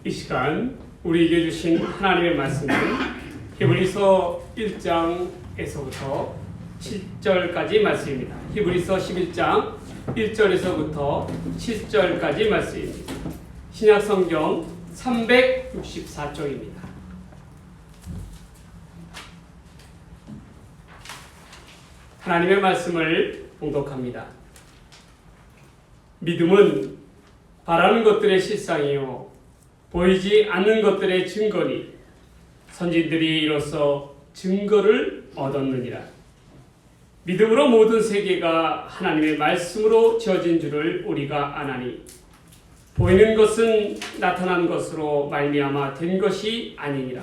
이 시간 우리에게 주신 하나님의 말씀은 히브리서 1장에서부터 7절까지 말씀입니다. 히브리서 11장 1절에서부터 7절까지 말씀입니다. 신약성경 364쪽입니다. 하나님의 말씀을 봉독합니다. 믿음은 바라는 것들의 실상이요 보이지 않는 것들의 증거니 선진들이 이로써 증거를 얻었느니라. 믿음으로 모든 세계가 하나님의 말씀으로 지어진 줄을 우리가 아나니 보이는 것은 나타난 것으로 말미암아 된 것이 아니니라.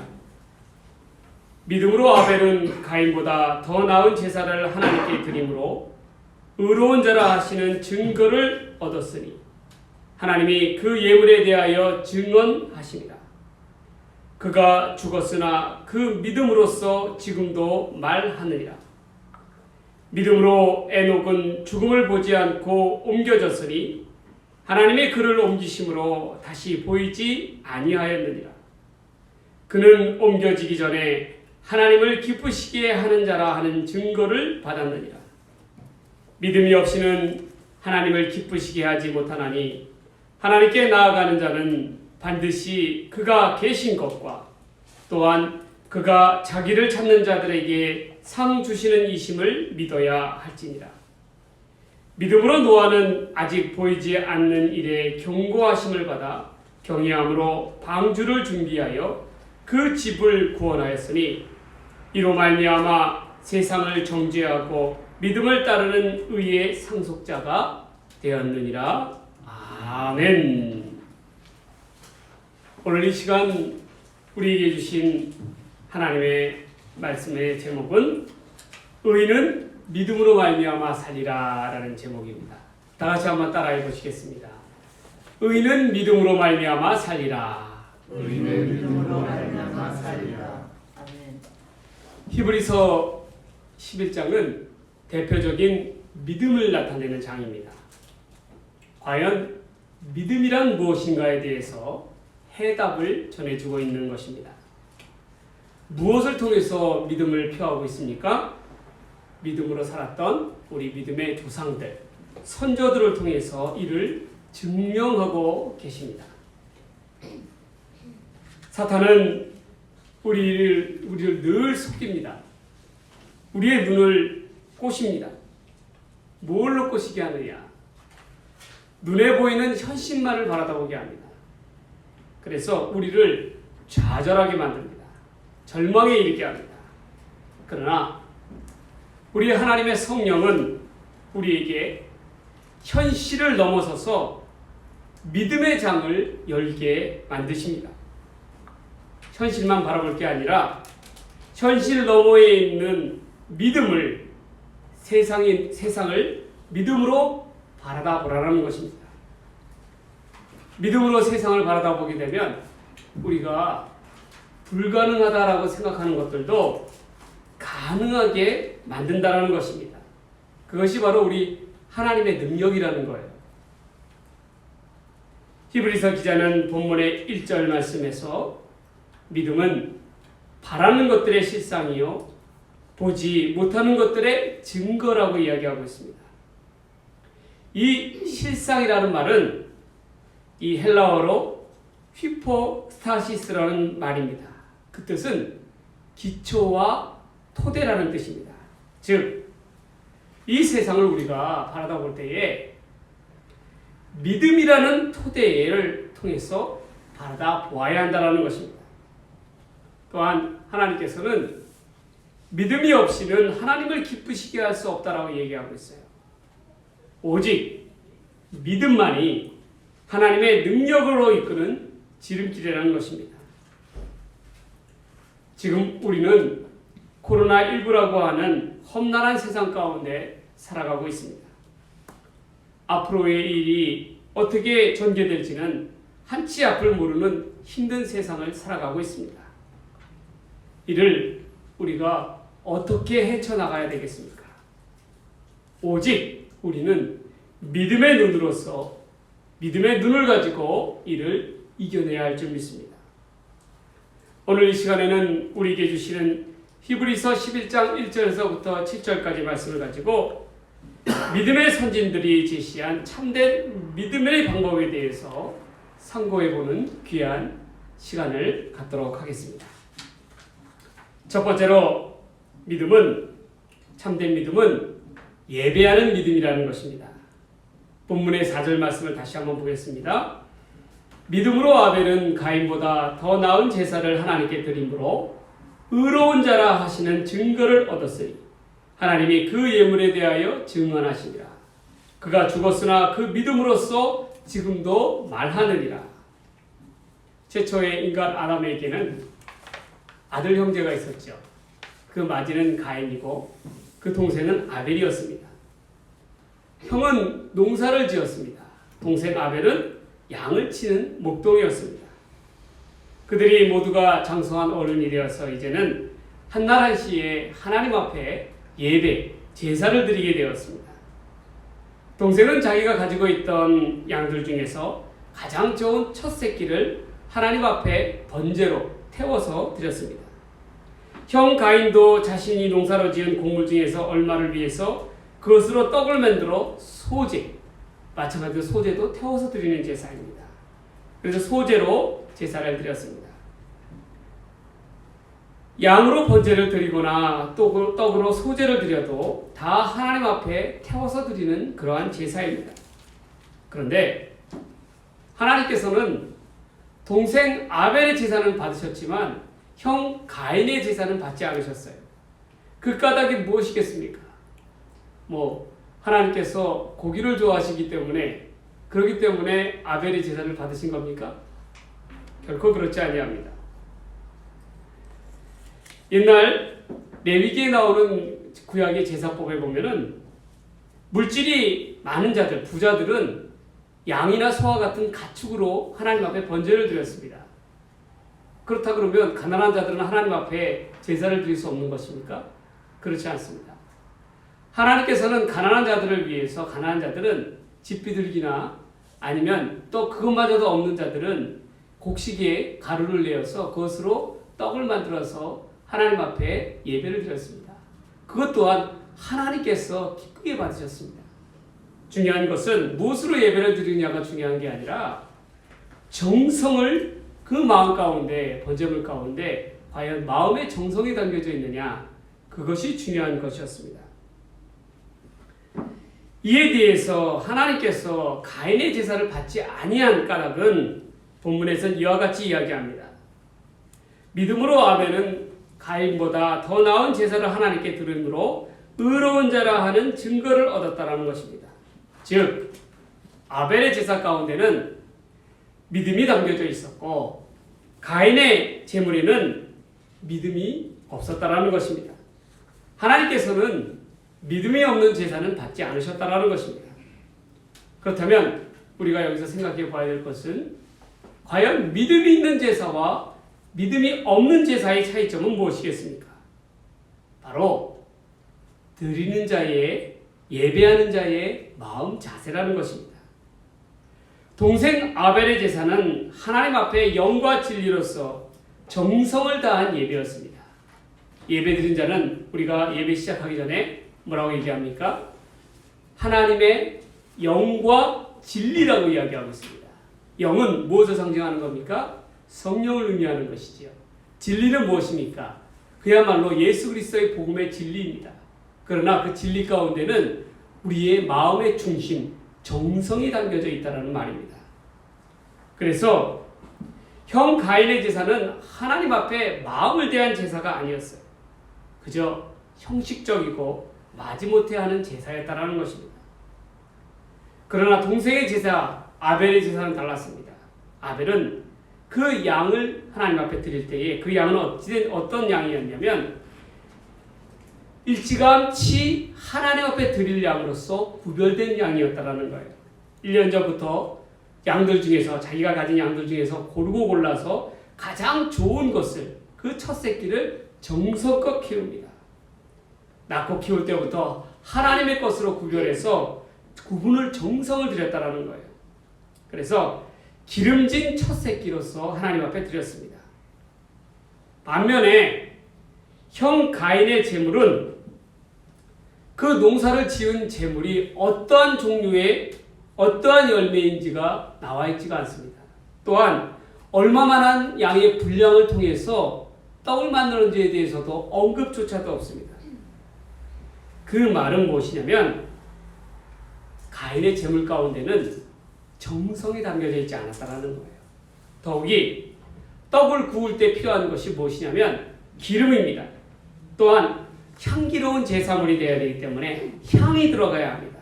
믿음으로 아벨은 가인보다 더 나은 제사를 하나님께 드림으로 의로운 자라 하시는 증거를 얻었으니 하나님이 그 예물에 대하여 증언하시니라. 그가 죽었으나 그 믿음으로써 지금도 말하느니라. 믿음으로 에녹은 죽음을 보지 않고 옮겨졌으니 하나님의 그를 옮기심으로 다시 보이지 아니하였느니라. 그는 옮겨지기 전에 하나님을 기쁘시게 하는 자라 하는 증거를 받았느니라. 믿음이 없이는 하나님을 기쁘시게 하지 못하나니 하나님께 나아가는 자는 반드시 그가 계신 것과 또한 그가 자기를 찾는 자들에게 상 주시는 이심을 믿어야 할지니라. 믿음으로 노아는 아직 보이지 않는 일에 경고하심을 받아 경외함으로 방주를 준비하여 그 집을 구원하였으니 이로 말미암아 세상을 정죄하고 믿음을 따르는 의의 상속자가 되었느니라. 아멘. 오늘 이 시간 우리에게 주신 하나님의 말씀의 제목은 의인은 믿음으로 말미암아 살리라 라는 제목입니다. 다 같이 한번 따라해 보시겠습니다. 의인은 믿음으로 말미암아 살리라. 의인은 믿음으로 말미암아 살리라. 아멘. 히브리서 11장은 대표적인 믿음을 나타내는 장입니다. 과연 믿음이란 무엇인가에 대해서 해답을 전해주고 있는 것입니다. 무엇을 통해서 믿음을 표하고 있습니까? 믿음으로 살았던 우리 믿음의 조상들, 선조들을 통해서 이를 증명하고 계십니다. 사탄은 우리를 늘 속입니다. 우리의 눈을 꼬십니다. 뭘로 꼬시게 하느냐? 눈에 보이는 현실만을 바라다보게 합니다. 그래서 우리를 좌절하게 만듭니다. 절망에 이르게 합니다. 그러나 우리 하나님의 성령은 우리에게 현실을 넘어서서 믿음의 장을 열게 만드십니다. 현실만 바라볼 게 아니라 현실 너머에 있는 믿음을 세상을 믿음으로 바라다보라는 것입니다. 믿음으로 세상을 바라다보게 되면 우리가 불가능하다라고 생각하는 것들도 가능하게 만든다는 것입니다. 그것이 바로 우리 하나님의 능력이라는 거예요. 히브리서 기자는 본문의 1절 말씀에서 믿음은 바라는 것들의 실상이요 보지 못하는 것들의 증거라고 이야기하고 있습니다. 이 실상이라는 말은 이 헬라어로 휘포스타시스라는 말입니다. 그 뜻은 기초와 토대라는 뜻입니다. 즉, 이 세상을 우리가 바라다 볼 때에 믿음이라는 토대를 통해서 바라다 보아야 한다는 것입니다. 또한 하나님께서는 믿음이 없이는 하나님을 기쁘시게 할 수 없다라고 얘기하고 있어요. 오직 믿음만이 하나님의 능력으로 이끄는 지름길이라는 것입니다. 지금 우리는 코로나19라고 하는 험난한 세상 가운데 살아가고 있습니다. 앞으로의 일이 어떻게 전개될지는 한치 앞을 모르는 힘든 세상을 살아가고 있습니다. 이를 우리가 어떻게 헤쳐나가야 되겠습니까? 오직 우리는 믿음의 눈으로서 믿음의 눈을 가지고 이를 이겨내야 할 줄 믿습니다. 오늘 이 시간에는 우리에게 주시는 히브리서 11장 1절에서부터 7절까지 말씀을 가지고 믿음의 선진들이 제시한 참된 믿음의 방법에 대해서 상고해보는 귀한 시간을 갖도록 하겠습니다. 첫 번째로 참된 믿음은 예배하는 믿음이라는 것입니다. 본문의 4절 말씀을 다시 한번 보겠습니다. 믿음으로 아벨은 가인보다 더 나은 제사를 하나님께 드림으로 의로운 자라 하시는 증거를 얻었으니 하나님이 그 예물에 대하여 증언하시니라. 그가 죽었으나 그 믿음으로써 지금도 말하느니라. 최초의 인간 아담에게는 아들 형제가 있었죠. 그 맞이는 가인이고 그 동생은 아벨이었습니다. 형은 농사를 지었습니다. 동생 아벨은 양을 치는 목동이었습니다. 그들이 모두가 장성한 어른이 되어서 이제는 한날 한시에 하나님 앞에 예배, 제사를 드리게 되었습니다. 동생은 자기가 가지고 있던 양들 중에서 가장 좋은 첫 새끼를 하나님 앞에 번제로 태워서 드렸습니다. 형 가인도 자신이 농사로 지은 곡물 중에서 얼마를 위해서 그것으로 떡을 만들어 소제, 마찬가지로 소제도 태워서 드리는 제사입니다. 그래서 소제로 제사를 드렸습니다. 양으로 번제를 드리거나 떡으로 소제를 드려도 다 하나님 앞에 태워서 드리는 그러한 제사입니다. 그런데 하나님께서는 동생 아벨의 제사는 받으셨지만 형 가인의 제사는 받지 않으셨어요. 그 까닭이 무엇이겠습니까? 하나님께서 고기를 좋아하시기 때문에 그렇기 때문에 아벨의 제사를 받으신 겁니까? 결코 그렇지 아니합니다. 옛날 레위기에 나오는 구약의 제사법에 보면은 물질이 많은 자들, 부자들은 양이나 소와 같은 가축으로 하나님 앞에 번제를 드렸습니다. 그렇다 그러면 가난한 자들은 하나님 앞에 제사를 드릴 수 없는 것입니까? 그렇지 않습니다. 하나님께서는 가난한 자들을 위해서 가난한 자들은 집비둘기나 아니면 또 그것마저도 없는 자들은 곡식에 가루를 내어서 그것으로 떡을 만들어서 하나님 앞에 예배를 드렸습니다. 그것 또한 하나님께서 기쁘게 받으셨습니다. 중요한 것은 무엇으로 예배를 드리느냐가 중요한 게 아니라 정성을 그 마음 가운데, 번제물 가운데 과연 마음의 정성이 담겨져 있느냐, 그것이 중요한 것이었습니다. 이에 대해서 하나님께서 가인의 제사를 받지 아니한 까닭은 본문에서는 이와 같이 이야기합니다. 믿음으로 아벨은 가인보다 더 나은 제사를 하나님께 드림으로 의로운 자라 하는 증거를 얻었다라는 것입니다. 즉 아벨의 제사 가운데는 믿음이 담겨져 있었고 가인의 제물에는 믿음이 없었다라는 것입니다. 하나님께서는 믿음이 없는 제사는 받지 않으셨다라는 것입니다. 그렇다면 우리가 여기서 생각해 봐야 될 것은 과연 믿음이 있는 제사와 믿음이 없는 제사의 차이점은 무엇이겠습니까? 바로 드리는 자의, 예배하는 자의 마음 자세라는 것입니다. 동생 아벨의 제사는 하나님 앞에 영과 진리로서 정성을 다한 예배였습니다. 예배 드린 자는 우리가 예배 시작하기 전에 뭐라고 얘기합니까? 하나님의 영과 진리라고 이야기하고 있습니다. 영은 무엇을 상징하는 겁니까? 성령을 의미하는 것이지요. 진리는 무엇입니까? 그야말로 예수 그리스도의 복음의 진리입니다. 그러나 그 진리 가운데는 우리의 마음의 중심, 정성이 담겨져 있다는 말입니다. 그래서 형 가인의 제사는 하나님 앞에 마음을 대한 제사가 아니었어요. 그저 형식적이고 마지못해 하는 제사였다라는 것입니다. 그러나 동생의 제사, 아벨의 제사는 달랐습니다. 아벨은 그 양을 하나님 앞에 드릴 때에 그 양은 어떤 양이었냐면 일찌감치 하나님 앞에 드릴 양으로서 구별된 양이었다라는 거예요. 1년 전부터 양들 중에서 자기가 가진 양들 중에서 고르고 골라서 가장 좋은 것을 그 첫 새끼를 정성껏 키웁니다. 낳고 키울 때부터 하나님의 것으로 구별해서 구분을 정성을 들였다라는 거예요. 그래서 기름진 첫 새끼로서 하나님 앞에 드렸습니다. 반면에 형 가인의 제물은 그 농사를 지은 제물이 어떠한 종류의 어떠한 열매인지가 나와 있지가 않습니다. 또한 얼마만한 양의 분량을 통해서 떡을 만드는지에 대해서도 언급조차도 없습니다. 그 말은 무엇이냐면 가인의 제물 가운데는 정성이 담겨져 있지 않았다는 거예요. 더욱이 떡을 구울 때 필요한 것이 무엇이냐면 기름입니다. 또한 향기로운 제사물이 되어야 되기 때문에 향이 들어가야 합니다.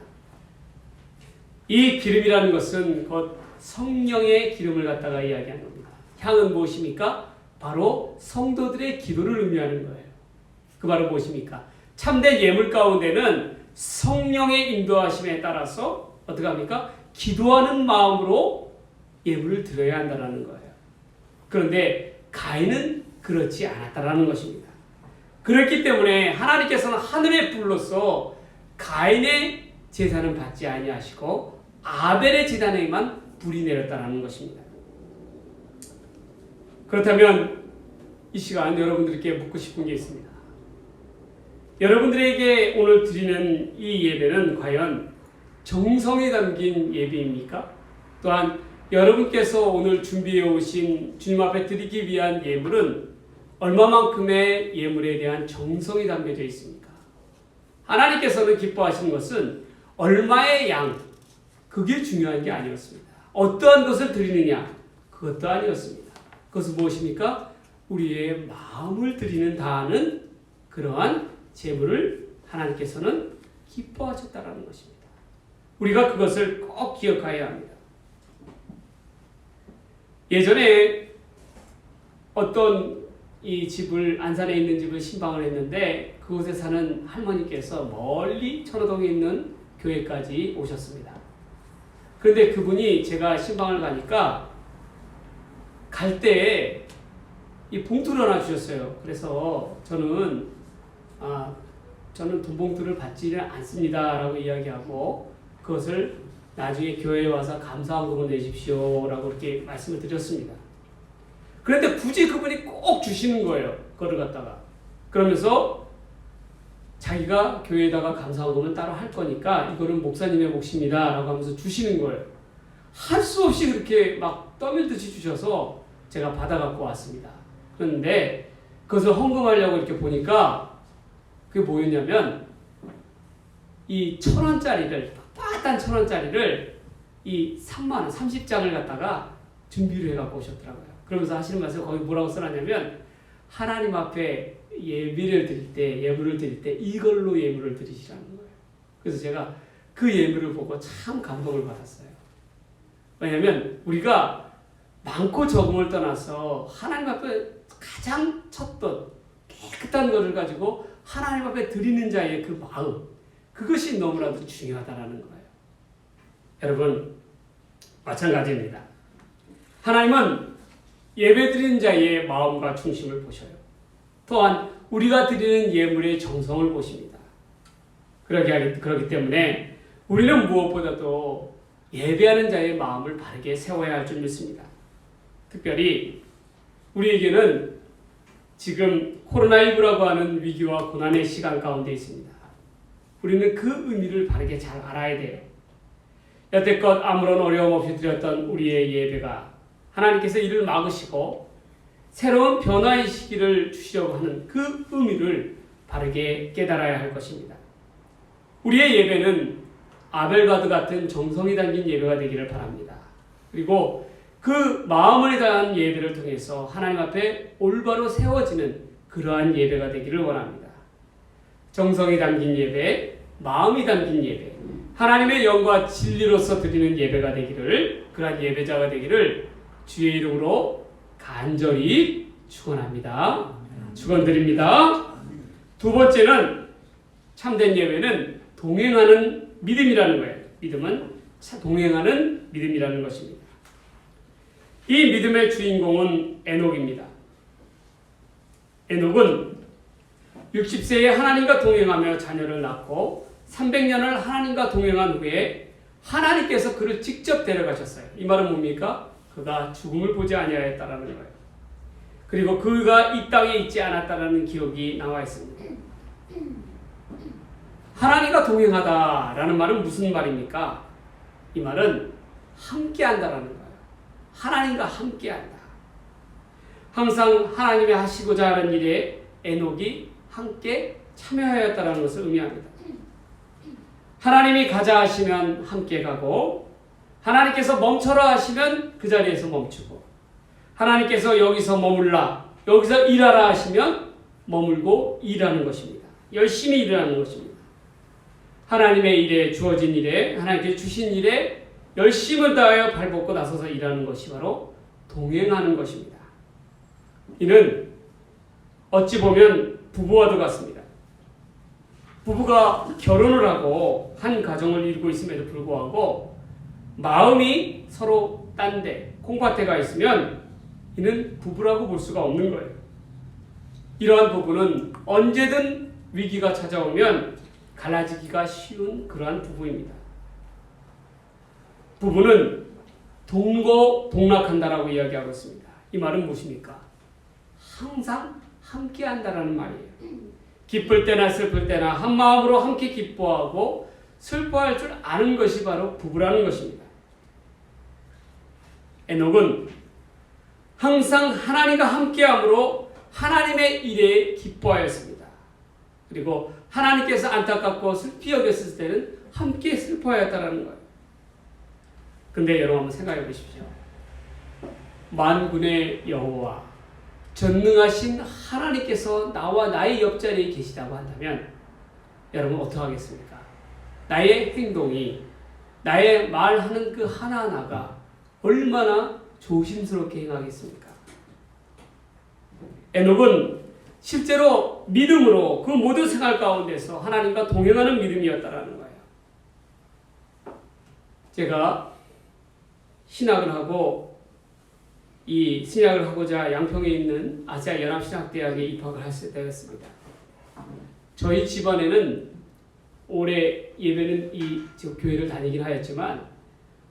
이 기름이라는 것은 곧 성령의 기름을 갖다가 이야기하는 겁니다. 향은 무엇입니까? 바로 성도들의 기도를 의미하는 거예요. 그 말은 무엇입니까? 참된 예물 가운데는 성령의 인도하심에 따라서 어떻게 합니까? 기도하는 마음으로 예물을 드려야 한다는 거예요. 그런데 가인은 그렇지 않았다는 것입니다. 그렇기 때문에 하나님께서는 하늘의 불로서 가인의 제사는 받지 아니하시고 아벨의 제단에만 불이 내렸다는 것입니다. 그렇다면 이 시간 여러분들께 묻고 싶은 게 있습니다. 여러분들에게 오늘 드리는 이 예배는 과연 정성이 담긴 예배입니까? 또한 여러분께서 오늘 준비해 오신 주님 앞에 드리기 위한 예물은 얼마만큼의 예물에 대한 정성이 담겨져 있습니까? 하나님께서는 기뻐하시는 것은 얼마의 양, 그게 중요한 게 아니었습니다. 어떠한 것을 드리느냐, 그것도 아니었습니다. 그것은 무엇입니까? 우리의 마음을 드리는 다하는 그러한 제물을 하나님께서는 기뻐하셨다는 것입니다. 우리가 그것을 꼭 기억해야 합니다. 예전에 어떤 이 집을 안산에 있는 집을 신방을 했는데 그곳에 사는 할머니께서 멀리 천호동에 있는 교회까지 오셨습니다. 그런데 그분이 제가 신방을 가니까 갈 때 이 봉투를 하나 주셨어요. 그래서 저는 돈 봉투를 받지는 않습니다 라고 이야기하고 그것을 나중에 교회에 와서 감사헌금을 내십시오 라고 이렇게 말씀을 드렸습니다. 그런데 굳이 그분이 꼭 주시는 거예요. 그걸 갖다가. 그러면서 자기가 교회에다가 감사헌금은 따로 할 거니까 이거는 목사님의 몫입니다 라고 하면서 주시는 거예요. 할 수 없이 그렇게 막 떠밀듯이 주셔서 제가 받아갖고 왔습니다. 그런데 그것을 헌금하려고 이렇게 보니까 그게 뭐였냐면 이 1,000원짜리를 빳빳한 1,000원짜리를 이 3만원 30장을 갖다가 준비를 해갖고 오셨더라고요. 그러면서 하시는 말씀 거기 뭐라고 써놨냐면 하나님 앞에 예물을 드릴 때 이걸로 예물을 드리시라는 거예요. 그래서 제가 그 예물을 보고 참 감동을 받았어요. 왜냐하면 우리가 많고 적음을 떠나서 하나님 앞에 가장 첫돈 깨끗한 것을 가지고 하나님 앞에 드리는 자의 그 마음, 그것이 너무나도 중요하다는 거예요. 여러분 마찬가지입니다. 하나님은 예배드리는 자의 마음과 중심을 보셔요. 또한 우리가 드리는 예물의 정성을 보십니다. 그렇기 때문에 우리는 무엇보다도 예배하는 자의 마음을 바르게 세워야 할 줄 믿습니다. 특별히 우리에게는 지금 코로나19라고 하는 위기와 고난의 시간 가운데 있습니다. 우리는 그 의미를 바르게 잘 알아야 돼요. 여태껏 아무런 어려움 없이 드렸던 우리의 예배가 하나님께서 이를 막으시고 새로운 변화의 시기를 주시려고 하는 그 의미를 바르게 깨달아야 할 것입니다. 우리의 예배는 아벨과도 같은 정성이 담긴 예배가 되기를 바랍니다. 그리고 그 마음을 다한 예배를 통해서 하나님 앞에 올바로 세워지는 그러한 예배가 되기를 원합니다. 정성이 담긴 예배, 마음이 담긴 예배, 하나님의 영과 진리로서 드리는 예배가 되기를, 그러한 예배자가 되기를 주의 이름으로 간절히 축원합니다. 축원드립니다. 두 번째는 참된 예배는 동행하는 믿음이라는 거예요. 믿음은 동행하는 믿음이라는 것입니다. 이 믿음의 주인공은 에녹입니다. 에녹은 60세에 하나님과 동행하며 자녀를 낳고 300년을 하나님과 동행한 후에 하나님께서 그를 직접 데려가셨어요. 이 말은 뭡니까? 그가 죽음을 보지 아니하였다라는 거예요. 그리고 그가 이 땅에 있지 않았다라는 기록이 나와 있습니다. 하나님과 동행하다라는 말은 무슨 말입니까? 이 말은 함께한다라는 거예요. 하나님과 함께한다. 항상 하나님이 하시고자 하는 일에 에녹이 함께 참여하였다는 것을 의미합니다. 하나님이 가자 하시면 함께 가고, 하나님께서 멈춰라 하시면 그 자리에서 멈추고, 하나님께서 여기서 머물라, 여기서 일하라 하시면 머물고 일하는 것입니다. 열심히 일하는 것입니다. 하나님의 일에, 주어진 일에, 하나님께 주신 일에 열심을 다하여 발벗고 나서서 일하는 것이 바로 동행하는 것입니다. 이는 어찌 보면 부부와도 같습니다. 부부가 결혼을 하고 한 가정을 이루고 있음에도 불구하고 마음이 서로 딴데, 콩밭에가 있으면 이는 부부라고 볼 수가 없는 거예요. 이러한 부부는 언제든 위기가 찾아오면 갈라지기가 쉬운 그러한 부부입니다. 부부는 동거동락한다라고 이야기하고 있습니다. 이 말은 무엇입니까? 항상 함께한다라는 말이에요. 기쁠 때나 슬플 때나 한 마음으로 함께 기뻐하고 슬퍼할 줄 아는 것이 바로 부부라는 것입니다. 에녹은 항상 하나님과 함께함으로 하나님의 일에 기뻐하였습니다. 그리고 하나님께서 안타깝고 슬피 여겼을 때는 함께 슬퍼하였다는 거예요. 근데 여러분 한번 생각해 보십시오. 만군의 여호와 전능하신 하나님께서 나와 나의 옆자리에 계시다고 한다면 여러분 어떻게 하겠습니까? 나의 행동이, 나의 말하는 그 하나하나가 얼마나 조심스럽게 행하겠습니까? 에녹은 실제로 믿음으로 그 모든 생활 가운데서 하나님과 동행하는 믿음이었다라는 거예요. 제가 신학을 하고 이 신학을 하고자 양평에 있는 아시아 연합신학대학에 입학을 했을 때였습니다. 저희 집안에는 올해 예배는 이 교회를 다니긴 하였지만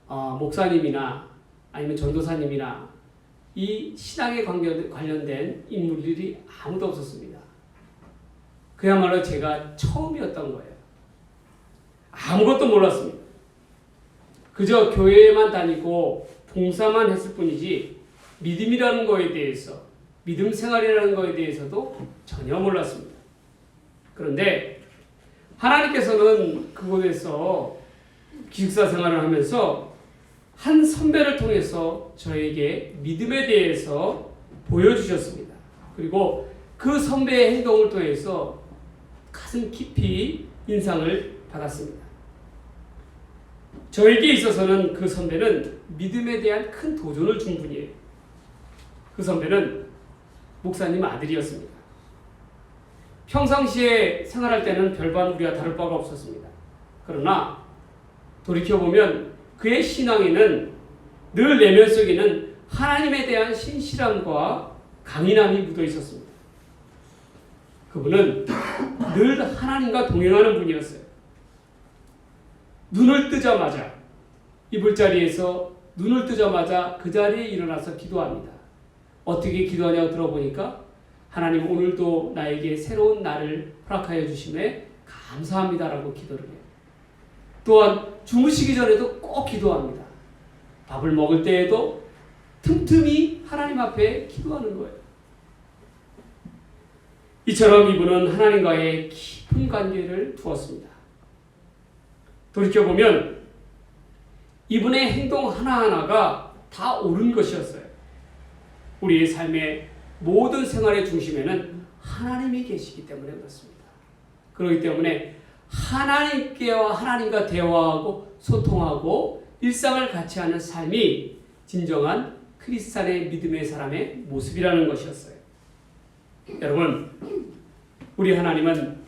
목사님이나 아니면 전도사님이나 이 신학에 관련된 인물들이 아무도 없었습니다. 그야말로 제가 처음이었던 거예요. 아무것도 몰랐습니다. 그저 교회에만 다니고 봉사만 했을 뿐이지 믿음이라는 거에 대해서, 믿음 생활이라는 거에 대해서도 전혀 몰랐습니다. 그런데 하나님께서는 그곳에서 기숙사 생활을 하면서 한 선배를 통해서 저에게 믿음에 대해서 보여주셨습니다. 그리고 그 선배의 행동을 통해서 가슴 깊이 인상을 받았습니다. 저에게 있어서는 그 선배는 믿음에 대한 큰 도전을 준 분이에요. 그 선배는 목사님 아들이었습니다. 평상시에 생활할 때는 별반 우리와 다를 바가 없었습니다. 그러나 돌이켜보면 그의 신앙에는 늘 내면 속에는 하나님에 대한 신실함과 강인함이 묻어 있었습니다. 그분은 늘 하나님과 동행하는 분이었어요. 눈을 뜨자마자, 이불자리에서 눈을 뜨자마자 그 자리에 일어나서 기도합니다. 어떻게 기도하냐고 들어보니까 하나님 오늘도 나에게 새로운 날을 허락하여 주심에 감사합니다라고 기도를 해요. 또한 주무시기 전에도 꼭 기도합니다. 밥을 먹을 때에도 틈틈이 하나님 앞에 기도하는 거예요. 이처럼 이분은 하나님과의 깊은 관계를 두었습니다. 돌이켜보면 이분의 행동 하나하나가 다 옳은 것이었어요. 우리의 삶의 모든 생활의 중심에는 하나님이 계시기 때문에 그렇습니다. 그렇기 때문에 하나님과 대화하고 소통하고 일상을 같이 하는 삶이 진정한 크리스찬의 믿음의 사람의 모습이라는 것이었어요. 여러분, 우리 하나님은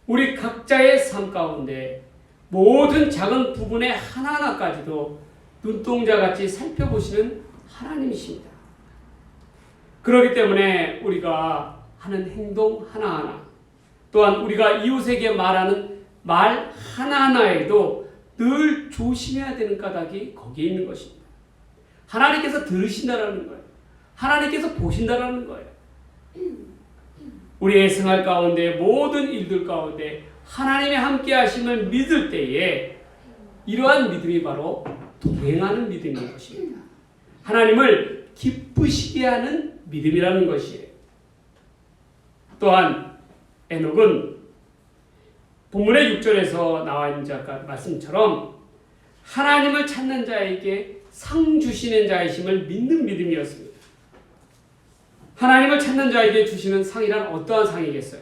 우리 각자의 삶 가운데 모든 작은 부분의 하나하나까지도 눈동자같이 살펴보시는 하나님이십니다. 그렇기 때문에 우리가 하는 행동 하나하나, 또한 우리가 이웃에게 말하는 말 하나하나에도 늘 조심해야 되는 까닭이 거기에 있는 것입니다. 하나님께서 들으신다라는 거예요. 하나님께서 보신다라는 거예요. 우리의 생활 가운데 모든 일들 가운데 하나님의 함께 하심을 믿을 때에 이러한 믿음이 바로 동행하는 믿음인 것입니다. 하나님을 기쁘시게 하는 믿음이라는 것이에요. 또한 에녹은 본문의 6절에서 나와 있는 말씀처럼 하나님을 찾는 자에게 상 주시는 자이심을 믿는 믿음이었습니다. 하나님을 찾는 자에게 주시는 상이란 어떠한 상이겠어요?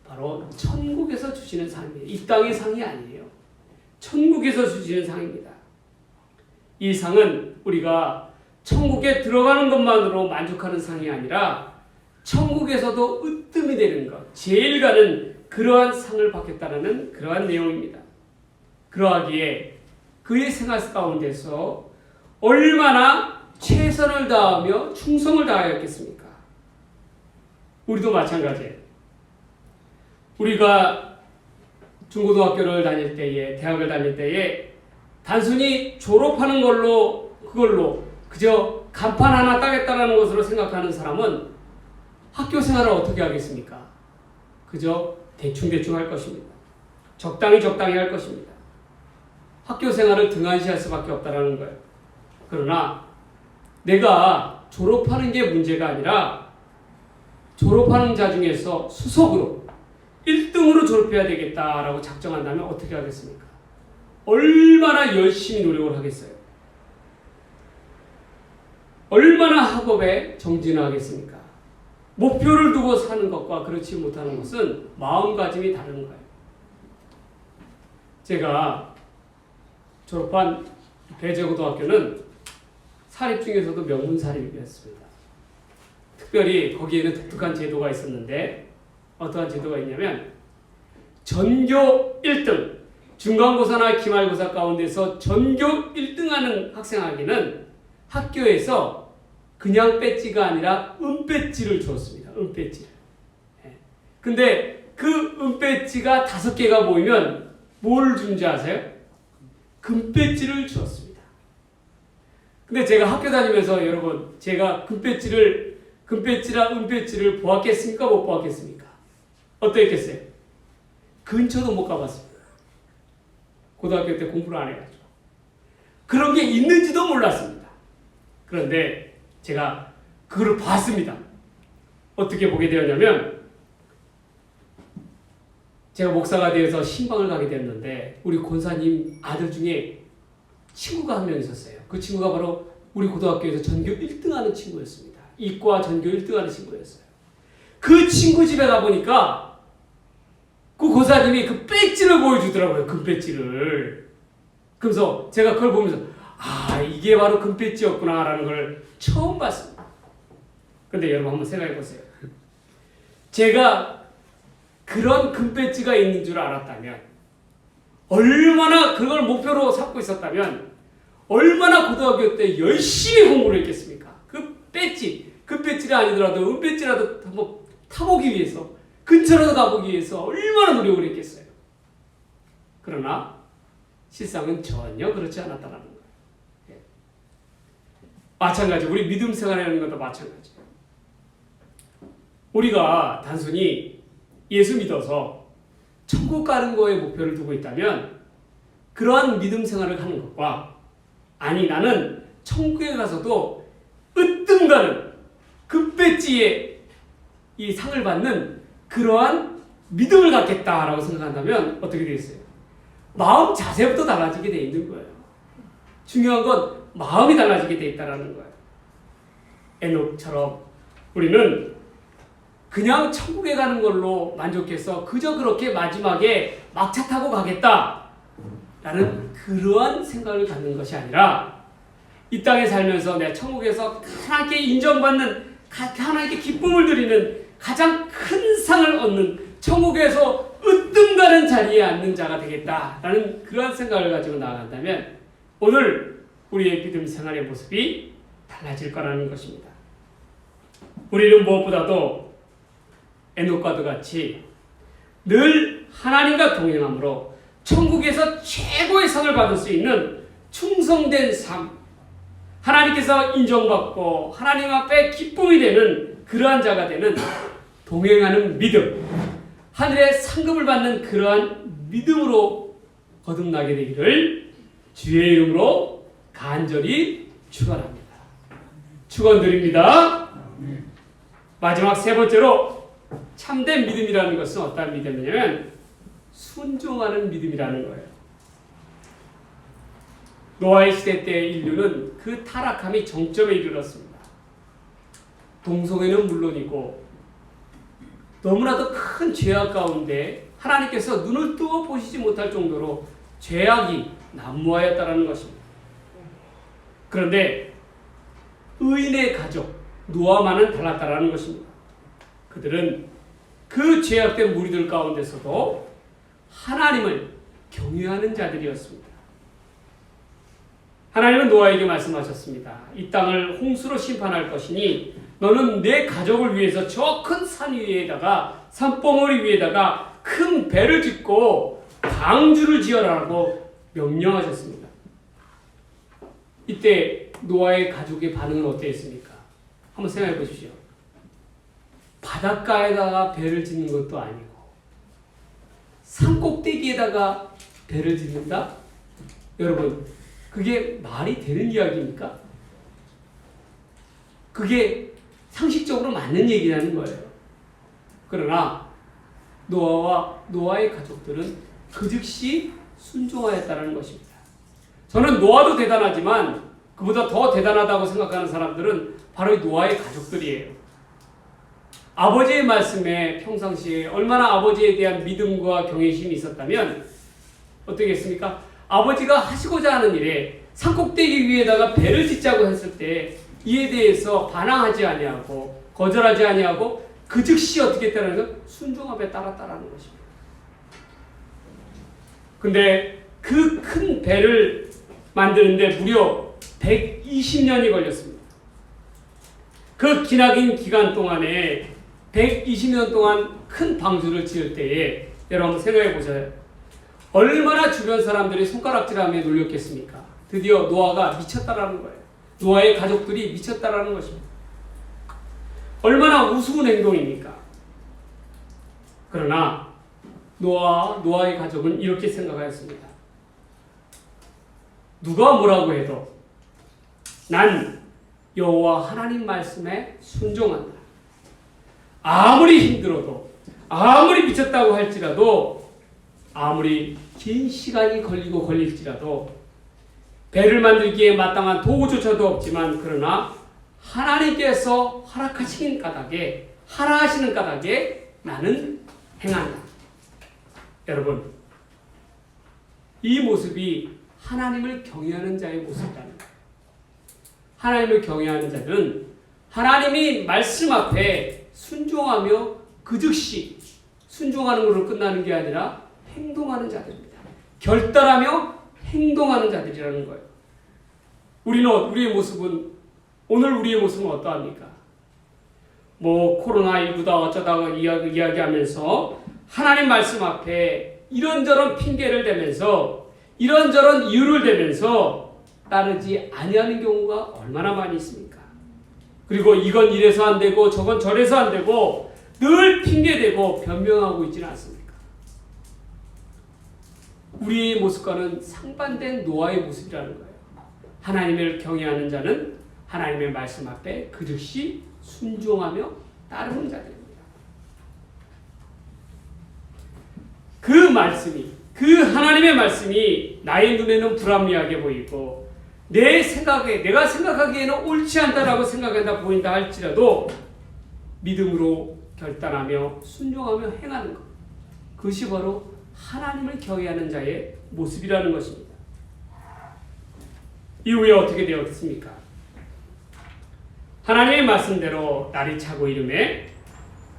바로 천국에서 주시는 상입니다. 이 땅의 상이 아니에요. 천국에서 주시는 상입니다. 이 상은 우리가 천국에 들어가는 것만으로 만족하는 상이 아니라 천국에서도 으뜸이 되는 것, 제일 가는 그러한 상을 받겠다는 그러한 내용입니다. 그러하기에 그의 생활 가운데서 얼마나 최선을 다하며 충성을 다하였겠습니까? 우리도 마찬가지예요. 우리가 중고등학교를 다닐 때에, 대학을 다닐 때에 단순히 졸업하는 그걸로 그저 간판 하나 따겠다는 것으로 생각하는 사람은 학교 생활을 어떻게 하겠습니까? 그저 대충 할 것입니다. 적당히 할 것입니다. 학교 생활을 등한시할 수밖에 없다는 거예요. 그러나 내가 졸업하는 게 문제가 아니라 졸업하는 자 중에서 수석으로 1등으로 졸업해야 되겠다라고 작정한다면 어떻게 하겠습니까? 얼마나 열심히 노력을 하겠어요? 얼마나 학업에 정진하겠습니까? 목표를 두고 사는 것과 그렇지 못하는 것은 마음가짐이 다른 거예요. 제가 졸업한 배재고등학교는 사립 중에서도 명문 사립이었습니다. 특별히 거기에는 독특한 제도가 있었는데 어떠한 제도가 있냐면 전교 1등, 중간고사나 기말고사 가운데서 전교 1등하는 학생에게는 학교에서 그냥 배지가 아니라 은배지를 주었습니다. 은배지를. 근데 그 은배지가 5개가 모이면 뭘 준지 아세요? 금배지를 주었습니다. 근데 제가 학교 다니면서 여러분, 제가 금배지랑 은배지를 보았겠습니까? 못 보았겠습니까? 어떠했겠어요? 근처도 못 가봤습니다. 고등학교 때 공부를 안 해가지고. 그런 게 있는지도 몰랐습니다. 그런데 제가 그걸 봤습니다. 어떻게 보게 되었냐면 제가 목사가 되어서 신방을 가게 됐는데 우리 권사님 아들 중에 친구가 한 명 있었어요. 그 친구가 바로 우리 고등학교에서 전교 1등하는 친구였습니다. 이과 전교 1등하는 친구였어요. 그 친구 집에 가보니까 그 고사님이 그 배지를 보여주더라고요. 금배지를. 그래서 제가 그걸 보면서 이게 바로 금배지였구나 라는 걸 처음 봤습니다. 근데 여러분 한번 생각해 보세요. 제가 그런 금배지가 있는 줄 알았다면 얼마나 그걸 목표로 삼고 있었다면 얼마나 고등학교 때 열심히 공부를 했겠습니까? 그 배지가 아니더라도 은배지라도 한번 타보기 위해서 근처라도 가보기 위해서 얼마나 노력을 했겠어요. 그러나 실상은 전혀 그렇지 않았다는 거예요. 마찬가지, 우리 믿음 생활하는 것도 마찬가지예요. 우리가 단순히 예수 믿어서 천국 가는 거에 목표를 두고 있다면 그러한 믿음 생활을 하는 것과 아니 나는 천국에 가서도 으뜸 가는 금배지에 이 상을 받는 그러한 믿음을 갖겠다라고 생각한다면 어떻게 되겠어요? 마음 자세부터 달라지게 돼 있는 거예요. 중요한 건 마음이 달라지게 돼 있다는 거예요. 에녹처럼 우리는 그냥 천국에 가는 걸로 만족해서 그저 그렇게 마지막에 막차 타고 가겠다 라는 그러한 생각을 갖는 것이 아니라 이 땅에 살면서 내 천국에서 하나님께 인정받는, 하나님께 기쁨을 드리는 가장 큰 상을 얻는 천국에서 으뜸 가는 자리에 앉는 자가 되겠다라는 그러한 생각을 가지고 나아간다면 오늘 우리의 믿음 생활의 모습이 달라질 거라는 것입니다. 우리는 무엇보다도 에녹과도 같이 늘 하나님과 동행함으로 천국에서 최고의 상을 받을 수 있는 충성된 삶, 하나님께서 인정받고 하나님 앞에 기쁨이 되는 그러한 자가 되는 동행하는 믿음, 하늘의 상급을 받는 그러한 믿음으로 거듭나게 되기를 주의 이름으로 간절히 축원합니다. 축원드립니다. 마지막 세 번째로 참된 믿음이라는 것은 어떤 믿음이냐면 순종하는 믿음이라는 거예요. 노아의 시대 때 인류는 그 타락함이 정점에 이르렀습니다. 동성애는 물론이고 너무나도 큰 죄악 가운데 하나님께서 눈을 뜨어 보시지 못할 정도로 죄악이 난무하였다는 것입니다. 그런데 의인의 가족 노아만은 달랐다는 것입니다. 그들은 그 죄악된 무리들 가운데서도 하나님을 경외하는 자들이었습니다. 하나님은 노아에게 말씀하셨습니다. 이 땅을 홍수로 심판할 것이니 너는 내 가족을 위해서 저 큰 산 위에다가 산봉우리 위에다가 큰 배를 짓고 방주를 지어라라고 명령하셨습니다. 이때 노아의 가족의 반응은 어땠습니까? 한번 생각해 보십시오. 바닷가에다가 배를 짓는 것도 아니고 산 꼭대기에다가 배를 짓는다? 여러분, 그게 말이 되는 이야기입니까? 그게 상식적으로 맞는 얘기라는 거예요. 그러나 노아와 노아의 가족들은 그 즉시 순종하였다는 것입니다. 저는 노아도 대단하지만 그보다 더 대단하다고 생각하는 사람들은 바로 노아의 가족들이에요. 아버지의 말씀에 평상시에 얼마나 아버지에 대한 믿음과 경외심이 있었다면 어떻겠습니까? 아버지가 하시고자 하는 일에 산꼭대기 위에다가 배를 짓자고 했을 때 이에 대해서 반항하지 아니하고 거절하지 아니하고 그 즉시 어떻게 했다는 것? 순종함에 따랐다라는 것입니다. 근데 그 큰 배를 만드는데 무려 120년이 걸렸습니다. 그 기나긴 기간 동안에 120년 동안 큰 방주를 지을 때에 여러분 생각해 보세요. 얼마나 주변 사람들이 손가락질하며 놀렸겠습니까? 드디어 노아가 미쳤다라는 거예요. 노아의 가족들이 미쳤다라는 것입니다. 얼마나 우스운 행동입니까? 그러나 노아의 가족은 이렇게 생각하였습니다. 누가 뭐라고 해도 난 여호와 하나님 말씀에 순종한다. 아무리 힘들어도 아무리 미쳤다고 할지라도 아무리 긴 시간이 걸릴지라도 배를 만들기에 마땅한 도구조차도 없지만 그러나 하나님께서 허락하시는 까닭에 나는 행한다. 여러분, 이 모습이 하나님을 경외하는 자의 모습이라는 거예요. 하나님을 경외하는 자들은 하나님이 말씀 앞에 순종하며 그 즉시 순종하는 것으로 끝나는 게 아니라 행동하는 자들입니다. 결단하며 행동하는 자들이라는 거예요. 우리의 모습은 어떠합니까? 코로나19다 어쩌다가 이야기하면서 하나님 말씀 앞에 이런저런 핑계를 대면서 이런저런 이유를 대면서 따르지 아니하는 경우가 얼마나 많이 있습니까? 그리고 이건 이래서 안 되고 저건 저래서 안 되고 늘 핑계대고 변명하고 있지는 않습니까? 우리의 모습과는 상반된 노아의 모습이라는 거예요. 하나님을 경외하는 자는 하나님의 말씀 앞에 그 즉시 순종하며 따르는 자들입니다. 그 하나님의 말씀이 나의 눈에는 불합리하게 보이고 내가 생각하기에는 옳지 않다라고 생각한다 보인다 할지라도 믿음으로 결단하며 순종하며 행하는 것, 그것이 바로 하나님을 경외하는 자의 모습이라는 것입니다. 이후에 어떻게 되었습니까? 하나님의 말씀대로 날이 차고 이름에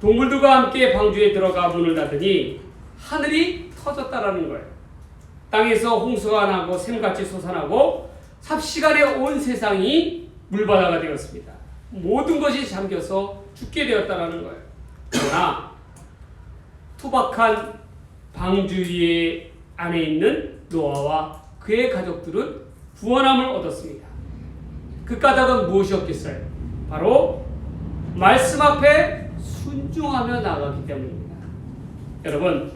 동물들과 함께 방주에 들어가 문을 닫으니 하늘이 터졌다라는 거예요. 땅에서 홍수가 나고 샘같이 솟아나고 삽시간에 온 세상이 물바다가 되었습니다. 모든 것이 잠겨서 죽게 되었다라는 거예요. 그러나 투박한 방주 위에 안에 있는 노아와 그의 가족들은 구원함을 얻었습니다. 그 까닭은 무엇이었겠어요? 바로 말씀 앞에 순종하며 나가기 때문입니다. 여러분,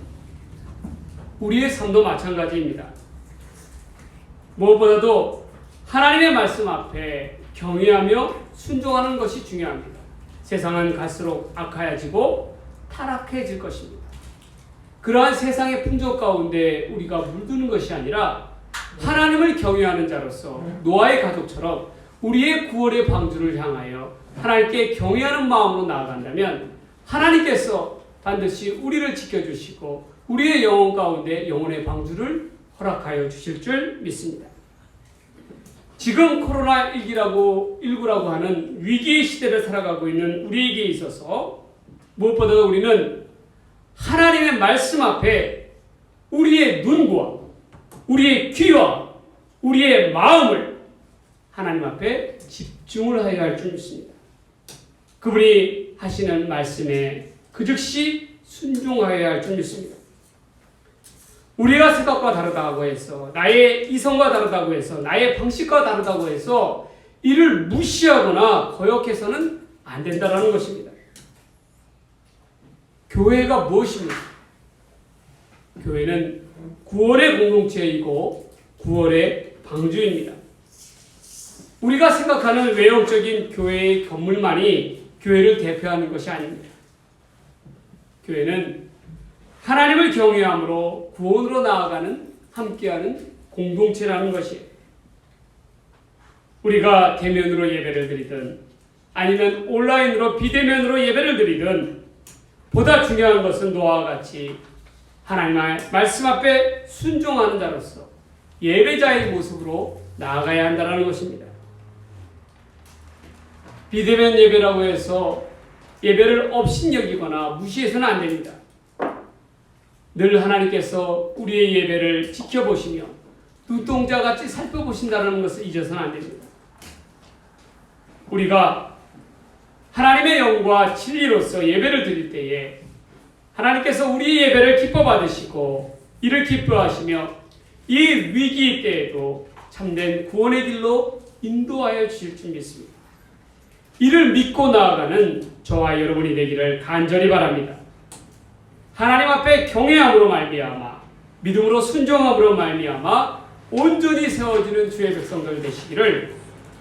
우리의 삶도 마찬가지입니다. 무엇보다도 하나님의 말씀 앞에 경외하며 순종하는 것이 중요합니다. 세상은 갈수록 악하여지고 타락해질 것입니다. 그러한 세상의 풍조 가운데 우리가 물드는 것이 아니라 하나님을 경외하는 자로서 노아의 가족처럼 우리의 구원의 방주를 향하여 하나님께 경외하는 마음으로 나아간다면 하나님께서 반드시 우리를 지켜주시고 우리의 영혼 가운데 영혼의 방주를 허락하여 주실 줄 믿습니다. 지금 코로나19라고 하는 위기의 시대를 살아가고 있는 우리에게 있어서 무엇보다도 우리는 하나님의 말씀 앞에 우리의 눈과 우리의 귀와 우리의 마음을 하나님 앞에 집중을 하여야 할 줄 믿습니다. 그분이 하시는 말씀에 그 즉시 순종하여야 할 줄 믿습니다. 우리가 생각과 다르다고 해서 나의 이성과 다르다고 해서 나의 방식과 다르다고 해서 이를 무시하거나 거역해서는 안 된다는 것입니다. 교회가 무엇입니까? 교회는 구원의 공동체이고 구원의 방주입니다. 우리가 생각하는 외형적인 교회의 건물만이 교회를 대표하는 것이 아닙니다. 교회는 하나님을 경외함으로 구원으로 나아가는 함께하는 공동체라는 것이에요. 우리가 대면으로 예배를 드리든 아니면 온라인으로 비대면으로 예배를 드리든 보다 중요한 것은 노아와 같이 하나님의 말씀 앞에 순종하는 자로서 예배자의 모습으로 나아가야 한다는 것입니다. 비대면 예배라고 해서 예배를 업신여기거나 무시해서는 안 됩니다. 늘 하나님께서 우리의 예배를 지켜보시며 눈동자같이 살펴보신다는 것을 잊어서는 안 됩니다. 우리가 하나님의 영과 진리로서 예배를 드릴 때에 하나님께서 우리의 예배를 기뻐 받으시고 이를 기뻐하시며 이 위기 때에도 참된 구원의 길로 인도하여 주실 줄 믿습니다. 이를 믿고 나아가는 저와 여러분이 되기를 간절히 바랍니다. 하나님 앞에 경외함으로 말미암아 믿음으로 순종함으로 말미암아 온전히 세워지는 주의 백성들 되시기를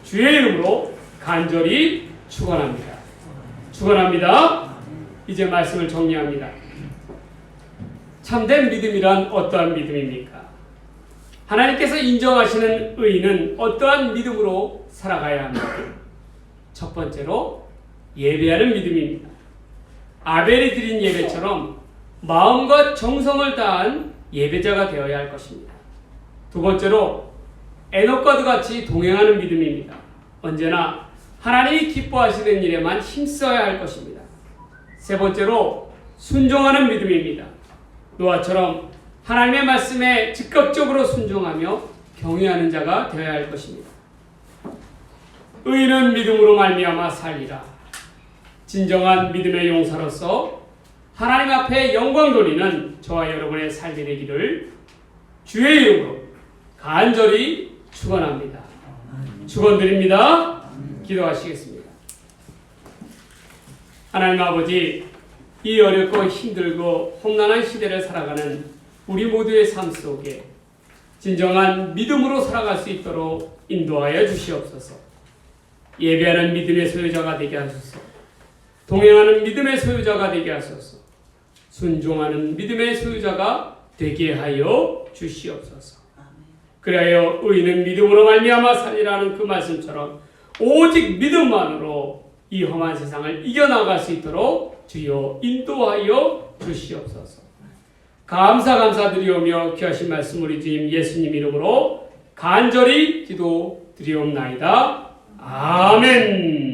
주의 이름으로 간절히 축원합니다. 축원합니다. 이제 말씀을 정리합니다. 참된 믿음이란 어떠한 믿음입니까? 하나님께서 인정하시는 의인은 어떠한 믿음으로 살아가야 합니까? 첫 번째로 예배하는 믿음입니다. 아벨이 드린 예배처럼 마음과 정성을 다한 예배자가 되어야 할 것입니다. 두 번째로 에녹과도 같이 동행하는 믿음입니다. 언제나 하나님이 기뻐하시는 일에만 힘써야 할 것입니다. 세 번째로 순종하는 믿음입니다. 노아처럼 하나님의 말씀에 즉각적으로 순종하며 경외하는 자가 되어야 할 것입니다. 의인은 믿음으로 말미암아 살리라. 진정한 믿음의 용사로서 하나님 앞에 영광 돌리는 저와 여러분의 삶이 되기를 주의 이름으로 간절히 축원합니다. 축원드립니다. 기도하시겠습니다. 하나님 아버지, 이 어렵고 힘들고 험난한 시대를 살아가는 우리 모두의 삶 속에 진정한 믿음으로 살아갈 수 있도록 인도하여 주시옵소서. 예배하는 믿음의 소유자가 되게 하소서. 동행하는 믿음의 소유자가 되게 하소서. 순종하는 믿음의 소유자가 되게 하여 주시옵소서. 그리하여 의인은 믿음으로 말미암아 살리라는 그 말씀처럼 오직 믿음만으로 이 험한 세상을 이겨나갈 수 있도록 주여 인도하여 주시옵소서. 감사드리오며 귀하신 말씀 우리 주님 예수님 이름으로 간절히 기도드리옵나이다. 아멘.